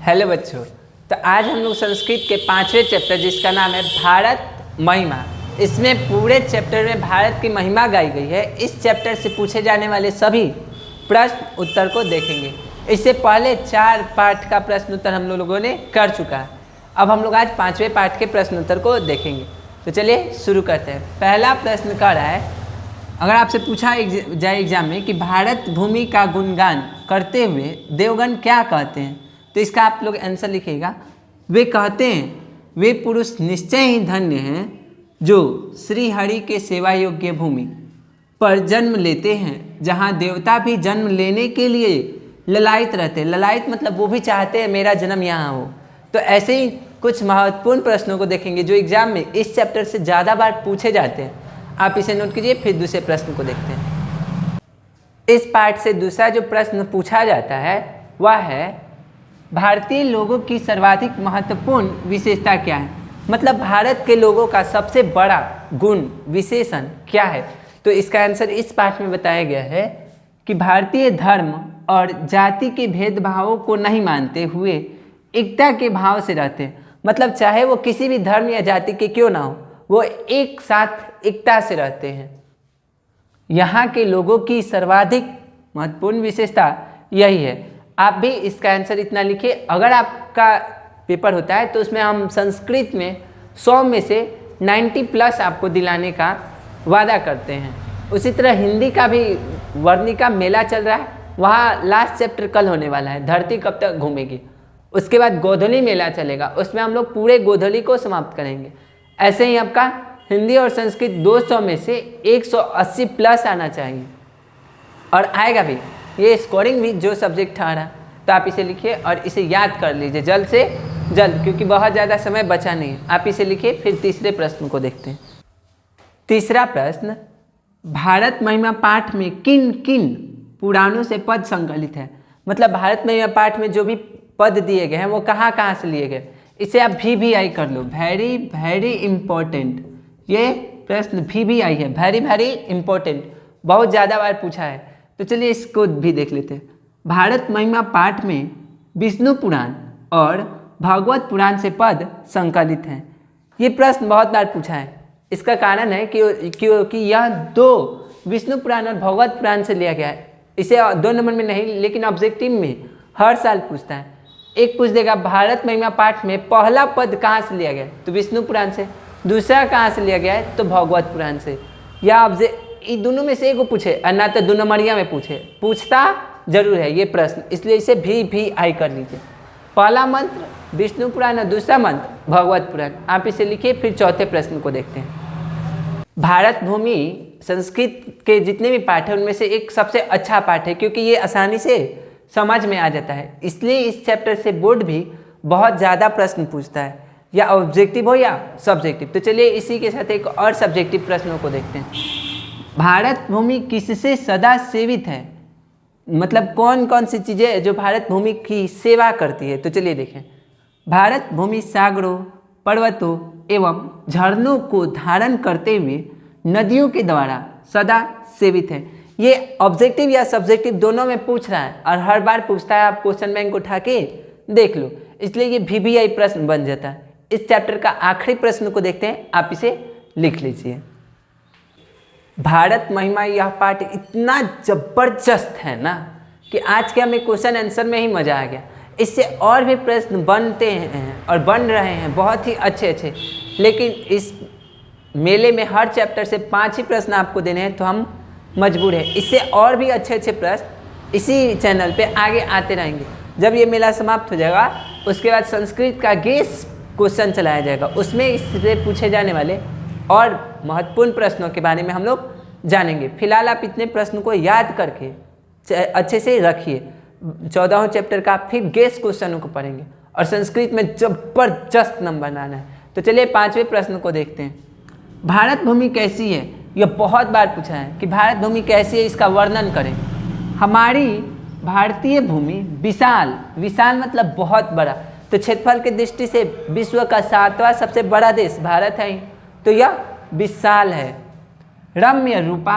Hello बच्चों। तो आज हम लोग संस्कृत के 5वें चैप्टर जिसका नाम है भारत महिमा, इसमें पूरे चैप्टर में भारत की महिमा गाई गई है। इस चैप्टर से पूछे जाने वाले सभी प्रश्न उत्तर को देखेंगे। इससे पहले 4 पाठ का प्रश्न उत्तर हम लोगों ने कर चुका है। अब हम लोग आज 5वें पाठ के प्रश्न उत्तर को देखेंगे। तो चलिए शुरू करते हैं। पहला प्रश्न कह रहा है, अगर आपसे पूछा जाए एग्जाम में कि भारत भूमि का गुणगान करते हुए देवगण क्या कहते हैं, तो इसका आप लोग आंसर लिखिएगा। वे कहते हैं, वे पुरुष निश्चय ही धन्य हैं जो श्री हरि के सेवा योग्य भूमि पर जन्म लेते हैं, जहाँ देवता भी जन्म लेने के लिए ललायित रहते हैं। ललायित मतलब वो भी चाहते हैं मेरा जन्म यहाँ हो। तो ऐसे ही कुछ महत्वपूर्ण प्रश्नों को देखेंगे जो एग्जाम में इस चैप्टर से ज़्यादा बार पूछे जाते हैं। आप इसे नोट कीजिए। फिर दूसरे प्रश्न को देखते हैं। इस पाठ से दूसरा जो प्रश्न पूछा जाता है वह है, भारतीय लोगों की सर्वाधिक महत्वपूर्ण विशेषता क्या है। मतलब भारत के लोगों का सबसे बड़ा गुण विशेषण क्या है। तो इसका आंसर इस पाठ में बताया गया है कि भारतीय धर्म और जाति के भेदभावों को नहीं मानते हुए एकता के भाव से रहते हैं। मतलब चाहे वो किसी भी धर्म या जाति के क्यों ना हो, वो एक साथ एकता से रहते हैं। यहाँ के लोगों की सर्वाधिक महत्वपूर्ण विशेषता यही है। आप भी इसका आंसर इतना लिखिए। अगर आपका पेपर होता है तो उसमें हम संस्कृत में 100 में से 90 प्लस आपको दिलाने का वादा करते हैं। उसी तरह हिंदी का भी वर्णिका मेला चल रहा है, वहाँ लास्ट चैप्टर कल होने वाला है, धरती कब तक घूमेगी। उसके बाद गोधली मेला चलेगा, उसमें हम लोग पूरे गोधली को समाप्त करेंगे। ऐसे ही आपका हिंदी और संस्कृत 200 में से 180 प्लस आना चाहिए और आएगा भी। ये स्कोरिंग भी जो सब्जेक्ट आ रहा है, तो आप इसे लिखिए और इसे याद कर लीजिए जल्द से जल्द, क्योंकि बहुत ज़्यादा समय बचा नहीं है। आप इसे लिखिए। फिर तीसरे प्रश्न को देखते हैं। तीसरा प्रश्न, भारत महिमा पाठ में किन किन पुराणों से पद संकलित है। मतलब भारत महिमा पाठ में जो भी पद दिए गए हैं वो कहाँ कहाँ से लिए गए। इसे आप VVI कर लो, वेरी वेरी इंपॉर्टेंट। ये प्रश्न VVI है, वेरी वेरी इंपॉर्टेंट, बहुत ज़्यादा बार पूछा है। तो चलिए इसको भी देख लेते हैं। भारत महिमा पाठ में विष्णु पुराण और भागवत पुराण से पद संकलित हैं। ये प्रश्न बहुत बार पूछा है। इसका कारण है क्योंकि यह 2 विष्णु पुराण और भागवत पुराण से लिया गया है। इसे 2 नंबर में नहीं, लेकिन ऑब्जेक्टिव में हर साल पूछता है। एक पूछ देगा भारत महिमा पाठ में पहला पद कहाँ से लिया गया, तो विष्णु पुराण से। दूसरा कहाँ से लिया गया है, तो भागवत पुराण से। या इन दोनों में से एक को पूछे और ना तो 2 नंबरिया में पूछता जरूर है ये प्रश्न, इसलिए इसे VVI कर लीजिए। पहला मंत्र विष्णु पुराण और दूसरा मंत्र भगवत पुराण। आप इसे लिखिए। फिर चौथे प्रश्न को देखते हैं। भारत भूमि संस्कृत के जितने भी पाठ हैं उनमें से एक सबसे अच्छा पाठ है, क्योंकि ये आसानी से समझ में आ जाता है। इसलिए इस चैप्टर से बोर्ड भी बहुत ज़्यादा प्रश्न पूछता है, या ऑब्जेक्टिव हो या सब्जेक्टिव। तो चलिए इसी के साथ एक और सब्जेक्टिव प्रश्नों को देखते हैं। भारत भूमि किससे सदा सेवित है। मतलब कौन कौन सी चीज़ें जो भारत भूमि की सेवा करती है। तो चलिए देखें। भारत भूमि सागरों, पर्वतों एवं झरनों को धारण करते हुए नदियों के द्वारा सदा सेवित है। ये ऑब्जेक्टिव या सब्जेक्टिव दोनों में पूछ रहा है और हर बार पूछता है। आप क्वेश्चन बैंक उठा के देख लो, इसलिए ये VVI प्रश्न बन जाता है। इस चैप्टर का आखिरी प्रश्न को देखते हैं। आप इसे लिख लीजिए। भारत महिमा यह पाठ इतना जबरदस्त है ना कि आज के हमें क्वेश्चन आंसर में ही मज़ा आ गया। इससे और भी प्रश्न बनते हैं और बन रहे हैं बहुत ही अच्छे अच्छे, लेकिन इस मेले में हर चैप्टर से 5 ही प्रश्न आपको देने हैं, तो हम मजबूर हैं। इससे और भी अच्छे अच्छे प्रश्न इसी चैनल पे आगे आते रहेंगे। जब ये मेला समाप्त हो जाएगा उसके बाद संस्कृत का गेस क्वेश्चन चलाया जाएगा, उसमें इससे पूछे जाने वाले और महत्वपूर्ण प्रश्नों के बारे में हम लोग जानेंगे। फिलहाल आप इतने प्रश्नों को याद करके अच्छे से रखिए। 14वें चैप्टर का फिर गेस क्वेश्चनों को पढ़ेंगे और संस्कृत में जबरदस्त नंबर आना है। तो चलिए 5वें प्रश्न को देखते हैं। भारत भूमि कैसी है। यह बहुत बार पूछा है कि भारत भूमि कैसी है, इसका वर्णन करें। हमारी भारतीय भूमि विशाल, विशाल मतलब बहुत बड़ा। तो क्षेत्रफल की दृष्टि से विश्व का 7वां सबसे बड़ा देश भारत है, तो यह विशाल है। रम्य रूपा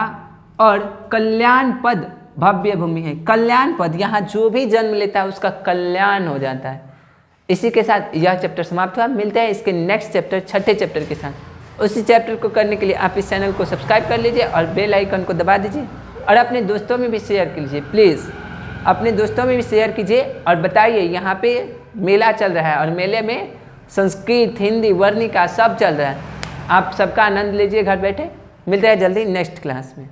और कल्याण पद भव्य भूमि है। कल्याण पद, यहाँ जो भी जन्म लेता है उसका कल्याण हो जाता है। इसी के साथ यह चैप्टर समाप्त हुआ। मिलते हैं इसके नेक्स्ट चैप्टर, छठे चैप्टर के साथ। उसी चैप्टर को करने के लिए आप इस चैनल को सब्सक्राइब कर लीजिए और बेल आइकन को दबा दीजिए और अपने दोस्तों में भी शेयर कीजिए। प्लीज़ अपने दोस्तों में भी शेयर कीजिए और बताइए, यहाँ पे मेला चल रहा है और मेले में संस्कृत, हिंदी, वर्णिका सब चल रहा है। आप सबका आनंद लीजिए घर बैठे। मिलते हैं जल्दी नेक्स्ट क्लास में।